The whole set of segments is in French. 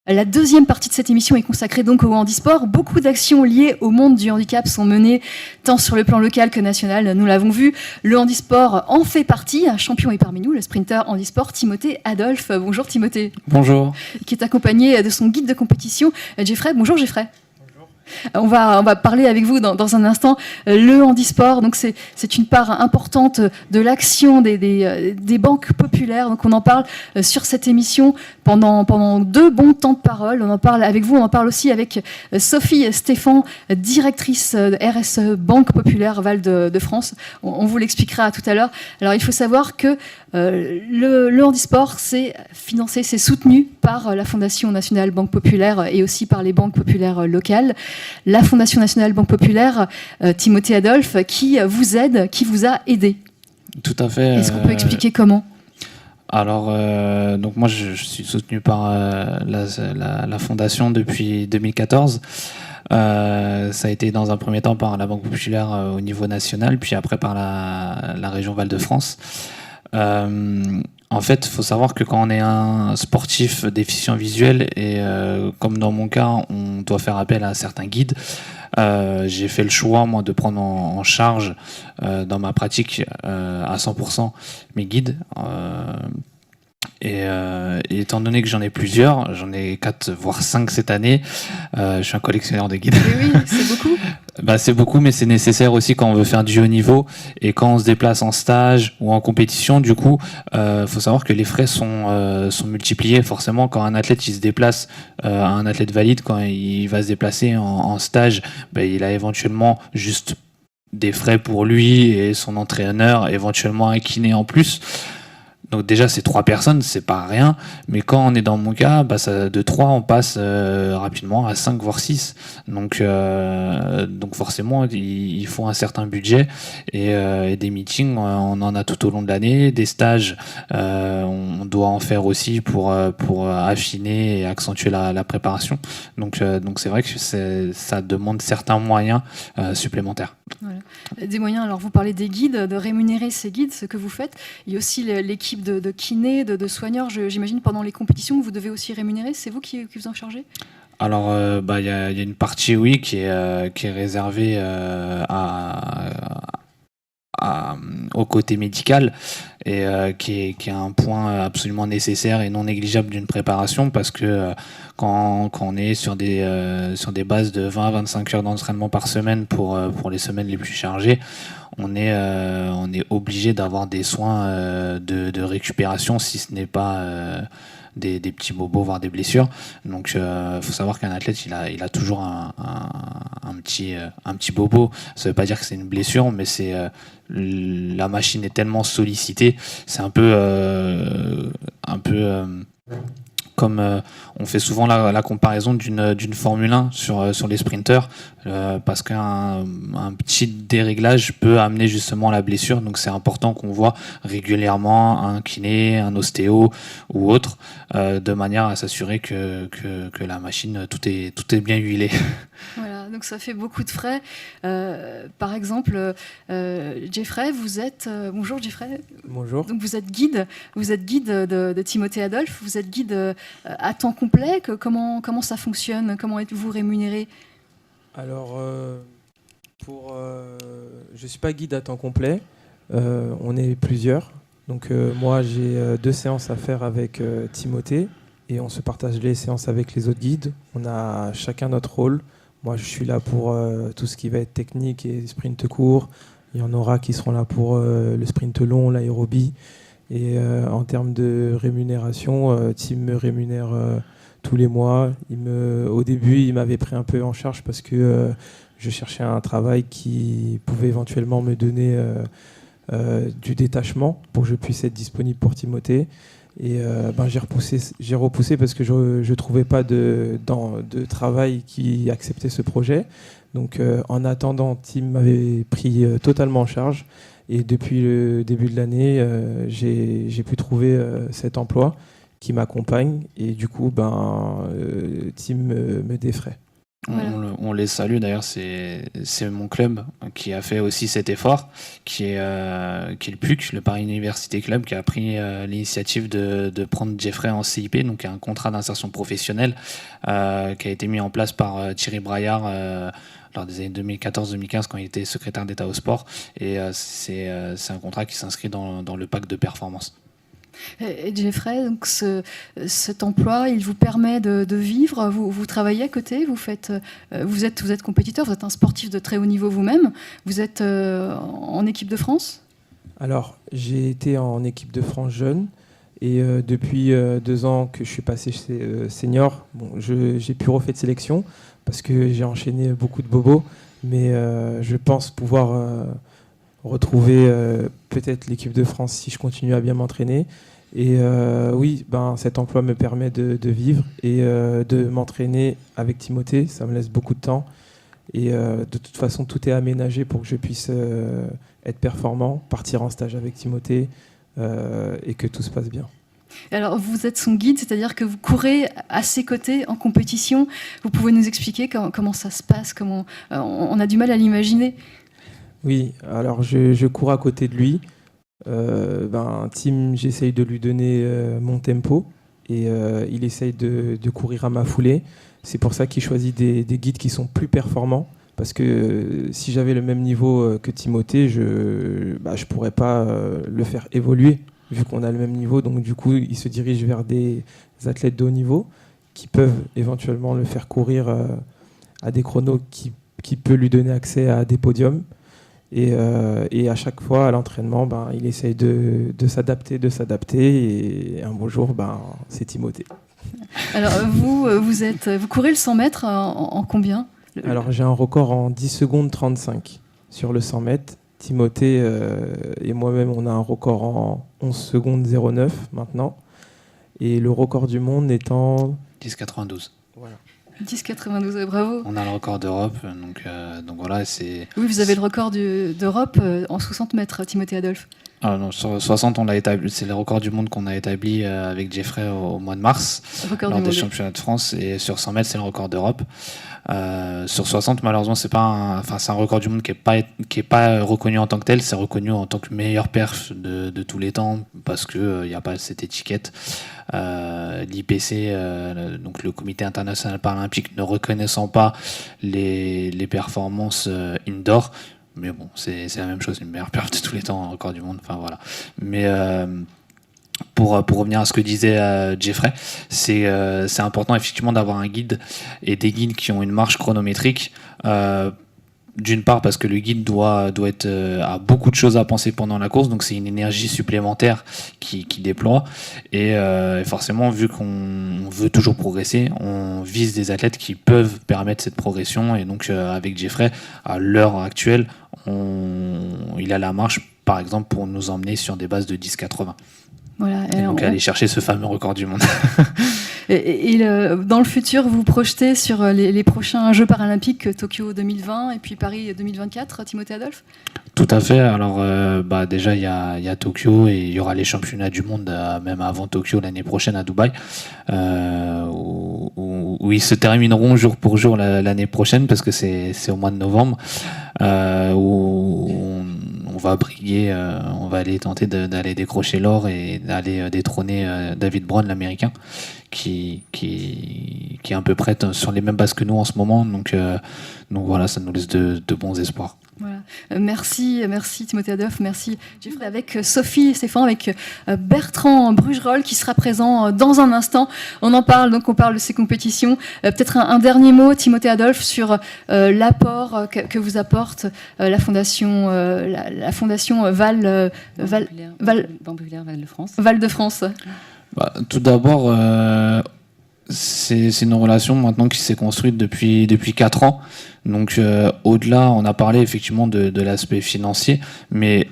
La deuxième partie de cette émission est consacrée donc au handisport. Beaucoup d'actions liées au monde du handicap sont menées tant sur le plan local que national. Nous l'avons vu, le handisport en fait partie. Un champion est parmi nous, le sprinter handisport Timothée Adolphe. Bonjour Timothée. Bonjour. Qui est accompagné de son guide de compétition, Geoffrey. Bonjour Geoffrey. On va parler avec vous dans un instant. Le handisport, donc c'est une part importante de l'action des banques populaires. Donc on en parle sur cette émission pendant 2 bons temps de parole. On en parle avec vous, on en parle aussi avec Sophie Stéphan, directrice RSE Banque Populaire Val de France. On vous l'expliquera tout à l'heure. Alors il faut savoir que le handisport, c'est financé, c'est soutenu par la Fondation nationale Banque Populaire et aussi par les banques populaires locales. La Fondation nationale Banque Populaire, Timothée Adolphe, qui vous aide, qui vous a aidé. Tout à fait. Est-ce qu'on peut expliquer comment ? Alors, donc moi, je suis soutenu par la Fondation depuis 2014. Ça a été dans un premier temps par la Banque Populaire au niveau national, puis après par la région Val-de-France. En fait, il faut savoir que quand on est un sportif déficient visuel, et comme dans mon cas, on doit faire appel à certains guides, j'ai fait le choix, moi, de prendre en charge dans ma pratique à 100% mes guides. Et étant donné que j'en ai plusieurs, j'en ai 4 voire 5 cette année, je suis un collectionneur de guides. Oui, c'est beaucoup. C'est beaucoup, mais c'est nécessaire aussi quand on veut faire du haut niveau et quand on se déplace en stage ou en compétition. Du coup, faut savoir que les frais sont multipliés forcément quand un athlète il se déplace, un athlète valide quand il va se déplacer en stage, il a éventuellement juste des frais pour lui et son entraîneur, éventuellement un kiné en plus. Donc déjà, c'est 3 personnes, c'est pas rien. Mais quand on est dans mon cas, de 3, on passe rapidement à 5, voire 6. Donc forcément, il faut un certain budget. Et des meetings, on en a tout au long de l'année. Des stages, on doit en faire aussi pour affiner et accentuer la préparation. Donc c'est vrai que ça demande certains moyens supplémentaires. Voilà. Des moyens, alors vous parlez des guides, de rémunérer ces guides, ce que vous faites. Il y a aussi l'équipe de kinés, de soigneurs, j'imagine, pendant les compétitions, vous devez aussi rémunérer. C'est vous qui vous en chargez ? Alors, y a une partie, oui, qui est réservée au côté médical et qui est un point absolument nécessaire et non négligeable d'une préparation parce que quand on est sur des bases de 20 à 25 heures d'entraînement par semaine pour les semaines les plus chargées, on est obligé d'avoir des soins de récupération si ce n'est pas des petits bobos, voire des blessures. Donc faut savoir qu'un athlète il a toujours un petit bobo. Ça veut pas dire que c'est une blessure, mais c'est la machine est tellement sollicitée, c'est un peu comme on fait souvent la comparaison d'une Formule 1 sur les sprinteurs, parce qu'un petit déréglage peut amener justement à la blessure. Donc c'est important qu'on voit régulièrement un kiné, un ostéo ou autre, de manière à s'assurer que la machine, tout est bien huilé. Voilà, donc ça fait beaucoup de frais. Par exemple, Geoffrey, vous êtes... bonjour Geoffrey. Bonjour. Donc vous êtes guide de Timothée Adolphe, vous êtes guide à temps complet. Comment ça fonctionne ? Comment êtes-vous rémunéré ? Alors, je ne suis pas guide à temps complet, on est plusieurs. Donc moi j'ai 2 séances à faire avec Timothée et on se partage les séances avec les autres guides. On a chacun notre rôle. Moi je suis là pour tout ce qui va être technique et sprint court. Il y en aura qui seront là pour le sprint long, l'aérobie. Et en termes de rémunération, Tim me rémunère tous les mois. Au début, il m'avait pris un peu en charge parce que je cherchais un travail qui pouvait éventuellement me donner du détachement pour que je puisse être disponible pour Timothée. Et j'ai repoussé parce que je ne trouvais pas de travail qui acceptait ce projet. Donc en attendant, Tim m'avait pris totalement en charge. Et depuis le début de l'année, j'ai pu trouver cet emploi qui m'accompagne. Et du coup, Tim me défraie. Voilà. On les salue, d'ailleurs, c'est mon club qui a fait aussi cet effort, qui est le PUC, le Paris Université Club, qui a pris l'initiative de prendre Jeffrey en CIP, donc un contrat d'insertion professionnelle qui a été mis en place par Thierry Braillard lors des années 2014-2015 quand il était secrétaire d'État au sport, et c'est un contrat qui s'inscrit dans le pacte de performance. Et Jeffrey, donc cet emploi, il vous permet de vivre. Vous travaillez à côté, vous êtes compétiteur, vous êtes un sportif de très haut niveau vous-même. Vous êtes en équipe de France ? Alors, j'ai été en équipe de France jeune et depuis 2 ans que je suis passé senior, j'ai plus refait de sélection parce que j'ai enchaîné beaucoup de bobos, mais je pense pouvoir retrouver peut-être l'équipe de France si je continue à bien m'entraîner. Et oui, cet emploi me permet de vivre et de m'entraîner avec Timothée. Ça me laisse beaucoup de temps. Et de toute façon, tout est aménagé pour que je puisse être performant, partir en stage avec Timothée et que tout se passe bien. Alors, vous êtes son guide, c'est-à-dire que vous courez à ses côtés en compétition. Vous pouvez nous expliquer comment ça se passe, on a du mal à l'imaginer. Oui, alors je cours à côté de lui. Tim, j'essaye de lui donner mon tempo et il essaye de courir à ma foulée. C'est pour ça qu'il choisit des guides qui sont plus performants parce que si j'avais le même niveau que Timothée, je pourrais pas le faire évoluer vu qu'on a le même niveau. Donc du coup, il se dirige vers des athlètes de haut niveau qui peuvent éventuellement le faire courir à des chronos qui peut lui donner accès à des podiums. Et à chaque fois, à l'entraînement, il essaye de s'adapter. Et un beau jour, c'est Timothée. Alors, vous courez le 100 mètres en combien ? Alors, j'ai un record en 10 secondes 35 sur le 100 mètres. Timothée et moi-même, on a un record en 11 secondes 09 maintenant. Et le record du monde est en 10,92. Voilà. 10,92, bravo. On a le record d'Europe, donc voilà, c'est... Oui, vous avez le record d'Europe en 60 mètres, Timothée Adolphe. Ah non, sur 60, on l'a établi, c'est le record du monde qu'on a établi avec Jeffrey au mois de mars, lors des championnats de France, et sur 100 mètres, c'est le record d'Europe. Sur 60, malheureusement, c'est un record du monde qui est pas reconnu en tant que tel, c'est reconnu en tant que meilleur perf de tous les temps, parce que il y a pas cette étiquette. L'IPC, donc le Comité international paralympique, ne reconnaissant pas les performances indoor. Mais bon, c'est la même chose, une meilleure perf de tous les temps, un record du monde, enfin voilà. Mais pour revenir à ce que disait Jeffrey, c'est important effectivement d'avoir un guide et des guides qui ont une marge chronométrique. D'une part parce que le guide doit être a beaucoup de choses à penser pendant la course, donc c'est une énergie supplémentaire qui déploie, et forcément, vu qu'on veut toujours progresser, on vise des athlètes qui peuvent permettre cette progression, et donc avec Jeffrey, à l'heure actuelle, il a la marge, par exemple, pour nous emmener sur des bases de 10,80. Voilà, et donc aller chercher ce fameux record du monde. Et dans le futur, vous projetez sur les prochains Jeux paralympiques, Tokyo 2020 et puis Paris 2024, Timothée Adolphe ? Tout à fait. Alors déjà, il y a Tokyo, et il y aura les championnats du monde même avant Tokyo l'année prochaine à Dubaï, où ils se termineront jour pour jour l'année prochaine, parce que c'est au mois de novembre, où on va briller, on va aller tenter d'aller décrocher l'or et d'aller détrôner David Braun, l'américain, qui est un peu près sur les mêmes bases que nous en ce moment. Donc voilà, ça nous laisse de bons espoirs. Voilà. Merci Timothée Adolphe, merci Jeffrey. Avec Sophie et Stéphane, avec Bertrand Brugerolles qui sera présent dans un instant. On parle de ces compétitions. Peut-être un dernier mot, Timothée Adolphe, sur l'apport que vous apporte la fondation Val de France. Tout d'abord, c'est une relation maintenant qui s'est construite depuis 4 ans. Donc au-delà, on a parlé effectivement de l'aspect financier, mais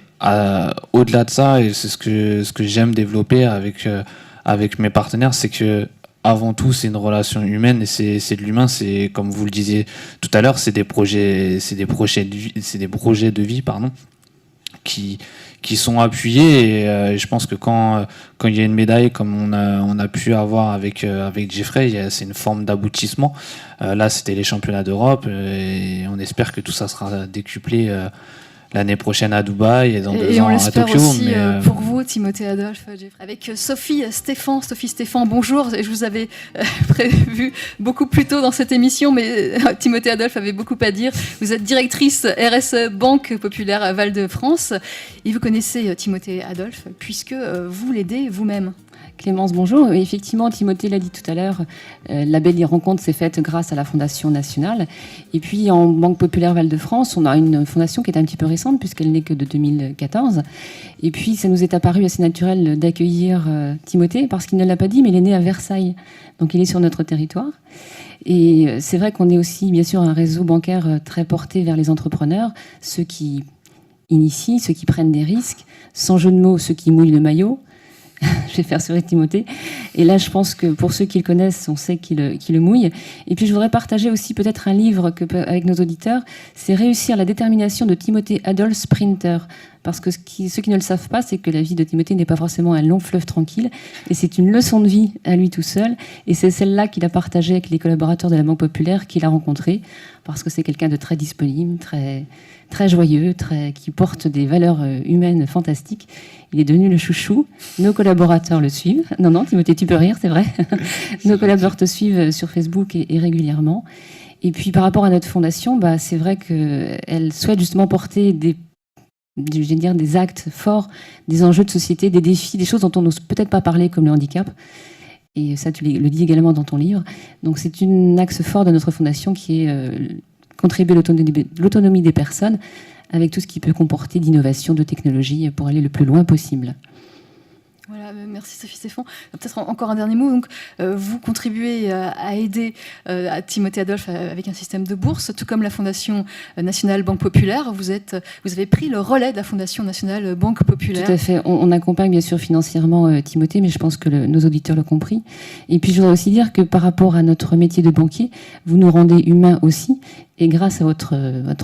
au-delà de ça, et c'est ce que j'aime développer avec mes partenaires, c'est que avant tout, c'est une relation humaine, et c'est de l'humain. C'est, comme vous le disiez tout à l'heure, c'est des projets de vie, qui sont appuyés. Et je pense que quand il y a une médaille comme on a pu avoir avec Jeffrey, c'est une forme d'aboutissement. Là, c'était les championnats d'Europe et on espère que tout ça sera décuplé l'année prochaine à Dubaï et dans 2 ans à Tokyo. Aussi pour vous, Timothée Adolphe, Jeffrey. Avec Sophie Stéphan, bonjour. Je vous avais prévu beaucoup plus tôt dans cette émission, mais Timothée Adolphe avait beaucoup à dire. Vous êtes directrice RSE Banque Populaire Val-de-France et vous connaissez Timothée Adolphe puisque vous l'aidez vous-même. Clémence, bonjour. Effectivement, Timothée l'a dit tout à l'heure, la belle rencontre s'est faite grâce à la Fondation nationale. Et puis, en Banque Populaire Val-de-France, on a une fondation qui est un petit peu récente puisqu'elle n'est que de 2014. Et puis, ça nous est apparu assez naturel d'accueillir Timothée parce qu'il ne l'a pas dit, mais il est né à Versailles. Donc, il est sur notre territoire. Et c'est vrai qu'on est aussi, bien sûr, un réseau bancaire très porté vers les entrepreneurs, ceux qui initient, ceux qui prennent des risques, sans jeu de mots, ceux qui mouillent le maillot. Je vais faire sourire Timothée. Et là, je pense que pour ceux qui le connaissent, on sait qu'il le mouille. Et puis, je voudrais partager aussi peut-être un livre avec nos auditeurs. C'est Réussir la détermination de Timothée Adolphe Sprinter. Parce que ceux qui ne le savent pas, c'est que la vie de Timothée n'est pas forcément un long fleuve tranquille. Et c'est une leçon de vie à lui tout seul. Et c'est celle-là qu'il a partagée avec les collaborateurs de la Banque Populaire qu'il a rencontrés. Parce que c'est quelqu'un de très disponible, très joyeux, qui porte des valeurs humaines fantastiques. Il est devenu le chouchou. Nos collaborateurs le suivent. Non, Timothée, tu peux rire, c'est vrai. Nos collaborateurs te suivent sur Facebook et régulièrement. Et puis, par rapport à notre fondation, c'est vrai qu'elle souhaite justement porter des actes forts, des enjeux de société, des défis, des choses dont on n'ose peut-être pas parler, comme le handicap. Et ça, tu le dis également dans ton livre. Donc, c'est un axe fort de notre fondation qui est contribuer à l'autonomie des personnes avec tout ce qui peut comporter d'innovation, de technologie pour aller le plus loin possible. Voilà, merci Sophie Stéphan. Peut-être encore un dernier mot. Donc, vous contribuez à aider à Timothée Adolphe avec un système de bourse, tout comme la Fondation nationale Banque Populaire. Vous avez pris le relais de la Fondation nationale Banque Populaire. Tout à fait. On accompagne bien sûr financièrement Timothée, mais je pense que nos auditeurs l'ont compris. Et puis je voudrais aussi dire que par rapport à notre métier de banquier, vous nous rendez humains aussi. Et grâce à votre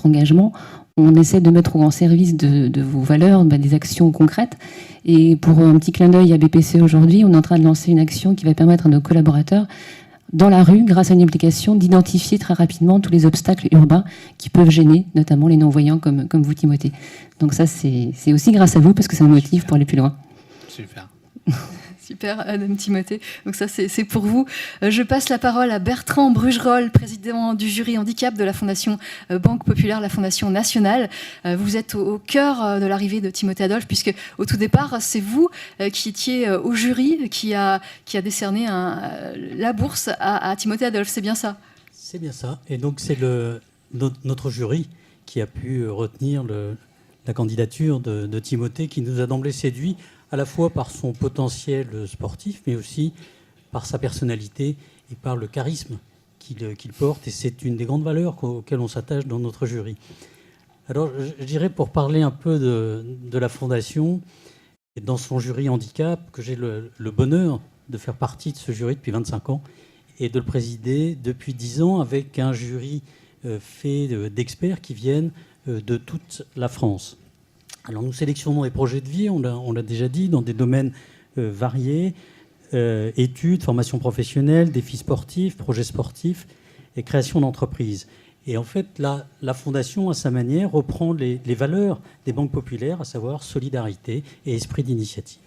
engagement, on essaie de mettre en service de vos valeurs, des actions concrètes. Et pour un petit clin d'œil à BPCE aujourd'hui, on est en train de lancer une action qui va permettre à nos collaborateurs, dans la rue, grâce à une application, d'identifier très rapidement tous les obstacles urbains qui peuvent gêner, notamment les non-voyants comme vous, Timothée. Donc ça, c'est aussi grâce à vous, parce que ça nous motive pour aller plus loin. Super. Super, Adam Timothée. Donc ça, c'est pour vous. Je passe la parole à Bertrand Brugerolles, président du jury handicap de la Fondation Banque Populaire, la Fondation nationale. Vous êtes au cœur de l'arrivée de Timothée Adolphe, puisque au tout départ, c'est vous qui étiez au jury, qui a décerné la bourse à Timothée Adolphe. C'est bien ça? C'est bien ça. Et donc, c'est notre jury qui a pu retenir la candidature de Timothée, qui nous a d'emblée séduit, à la fois par son potentiel sportif, mais aussi par sa personnalité et par le charisme qu'il porte. Et c'est une des grandes valeurs auxquelles on s'attache dans notre jury. Alors, je dirais, pour parler un peu de la Fondation, et dans son jury handicap, que j'ai le bonheur de faire partie de ce jury depuis 25 ans et de le présider depuis 10 ans avec un jury fait d'experts qui viennent de toute la France. Alors nous sélectionnons des projets de vie, on l'a déjà dit, dans des domaines variés, études, formation professionnelle, défis sportifs, projets sportifs et création d'entreprises. Et en fait, la Fondation, à sa manière, reprend les valeurs des banques populaires, à savoir solidarité et esprit d'initiative.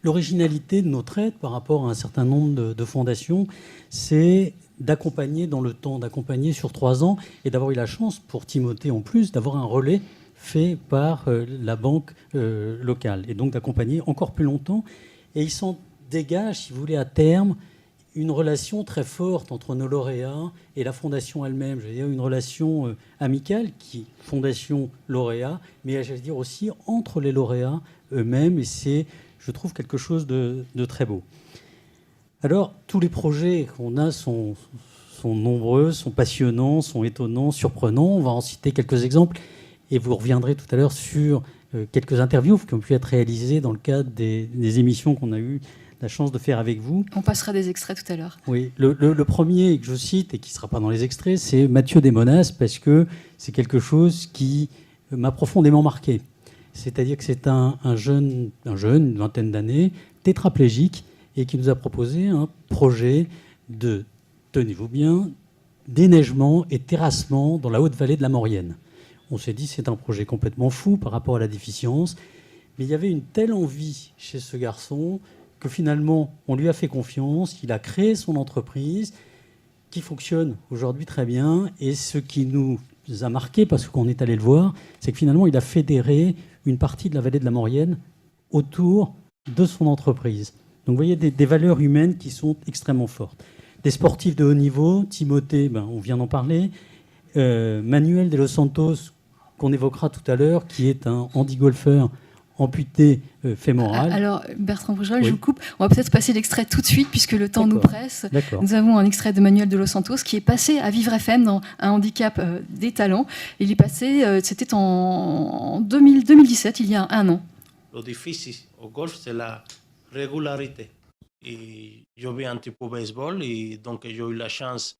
L'originalité de notre aide par rapport à un certain nombre de fondations, c'est d'accompagner dans le temps, d'accompagner sur 3 ans et d'avoir eu la chance, pour Timothée en plus, d'avoir un relais fait par la banque locale, et donc d'accompagner encore plus longtemps. Et il s'en dégage, si vous voulez, à terme, une relation très forte entre nos lauréats et la Fondation elle-même. Je veux dire, une relation amicale, qui Fondation lauréat, mais j'allais dire aussi entre les lauréats eux-mêmes, et c'est, je trouve, quelque chose de très beau. Alors, tous les projets qu'on a sont nombreux, sont passionnants, sont étonnants, surprenants. On va en citer quelques exemples. Et vous reviendrez tout à l'heure sur quelques interviews qui ont pu être réalisées dans le cadre des émissions qu'on a eu la chance de faire avec vous. On passera des extraits tout à l'heure. Oui, le premier que je cite, et qui ne sera pas dans les extraits, c'est Mathieu Desmonas, parce que c'est quelque chose qui m'a profondément marqué. C'est-à-dire que c'est un jeune, une vingtaine d'années, tétraplégique, et qui nous a proposé un projet de, tenez-vous bien, déneigement et terrassement dans la haute vallée de la Maurienne. On s'est dit c'est un projet complètement fou par rapport à la déficience, mais il y avait une telle envie chez ce garçon que finalement on lui a fait confiance, il a créé son entreprise qui fonctionne aujourd'hui très bien, et ce qui nous a marqué, parce qu'on est allé le voir, c'est que finalement il a fédéré une partie de la vallée de la Maurienne autour de son entreprise. Donc vous voyez des valeurs humaines qui sont extrêmement fortes. Des sportifs de haut niveau, Timothée, on vient d'en parler, Manuel de los Santos, qu'on évoquera tout à l'heure, qui est un handi-golfeur amputé fémoral. Alors, Bertrand Brugerolles, Oui. je vous coupe. On va peut-être passer l'extrait tout de suite, puisque le temps nous presse. D'accord. Nous avons un extrait de Manuel de los Santos qui est passé à Vivre FM dans un handicap des talents. Il est passé, c'était en 2017, il y a un an. Lo difícil au golf, c'est la régularité. Et je viens un petit peu au baseball, et donc j'ai eu la chance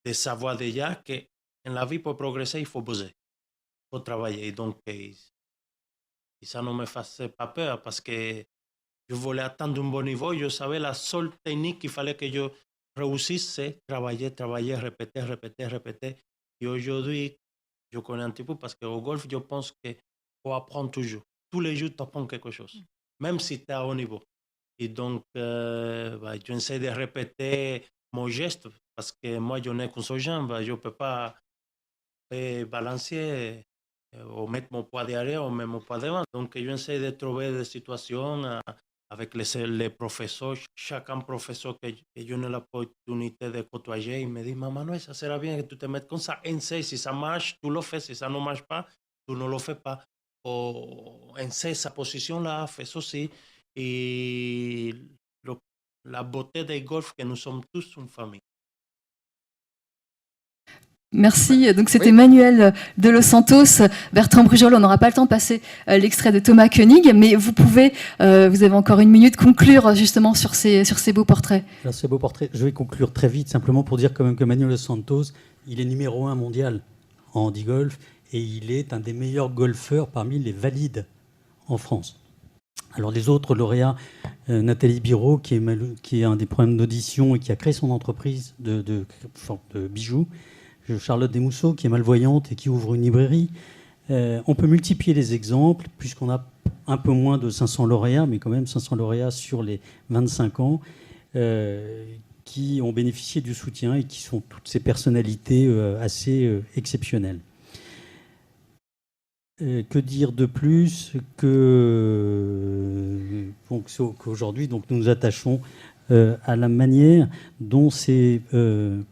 de savoir déjà qu'en la vie, pour progresser, il faut bosser, il faut travailler. Et donc, ça ne me faisait pas peur parce que je voulais atteindre un bon niveau. Je savais la seule technique qu'il fallait que je réussisse, c'est travailler, travailler, répéter, répéter, répéter. Et aujourd'hui, je connais un petit peu parce qu'au golf, je pense qu'il faut apprendre toujours. Tous les jours, tu apprends quelque chose, même si tu es à haut niveau. Et donc, j'essaie de répéter mon geste parce que moi, je n'ai qu'une seule jambe. Je ne peux pas balancer ou mettre mon poids derrière ou même mon poids devant. Donc, j'essaie de trouver des situations avec les professeurs. Chacun professeur que je n'ai l'opportunité de côtoyer, il me dit, Manuel, ça sera bien que tu te mettes comme ça. Essaie, si ça marche, tu le fais. Si ça ne marche pas, tu ne le fais pas. Essaie sa position-là, fais ceci. Et la beauté des golf, que nous sommes tous une famille. Merci. Donc c'était Manuel de los Santos, Bertrand Brugerolles. On n'aura pas le temps de passer l'extrait de Thomas Koenig, mais vous pouvez, vous avez encore une minute, conclure justement sur ces beaux portraits. Alors, ces beaux portraits, je vais conclure très vite, simplement pour dire quand même que Manuel dos Santos, il est numéro 1 mondial en handi-golf, et il est un des meilleurs golfeurs parmi les valides en France. Alors les autres lauréats, Nathalie Biro, qui a un des problèmes d'audition et qui a créé son entreprise de bijoux, Charlotte Desmousseaux, qui est malvoyante et qui ouvre une librairie. On peut multiplier les exemples, puisqu'on a un peu moins de 500 lauréats, mais quand même 500 lauréats sur les 25 ans, qui ont bénéficié du soutien et qui sont toutes ces personnalités assez exceptionnelles. Que dire de plus qu'aujourd'hui, nous nous attachons à la manière dont ces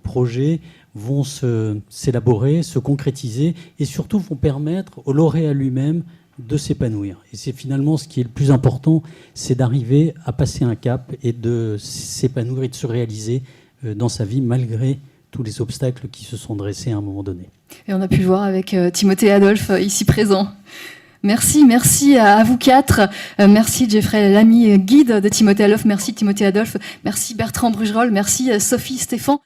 projets vont s'élaborer, se concrétiser et surtout vont permettre au lauréat lui-même de s'épanouir. Et c'est finalement ce qui est le plus important, c'est d'arriver à passer un cap et de s'épanouir et de se réaliser dans sa vie malgré tous les obstacles qui se sont dressés à un moment donné. Et on a pu le voir avec Timothée Adolphe ici présent. Merci à vous quatre. Merci Geoffrey Lamy, guide de Timothée Adolphe. Merci Timothée Adolphe. Merci Bertrand Brugerolles. Merci Sophie Stéphan.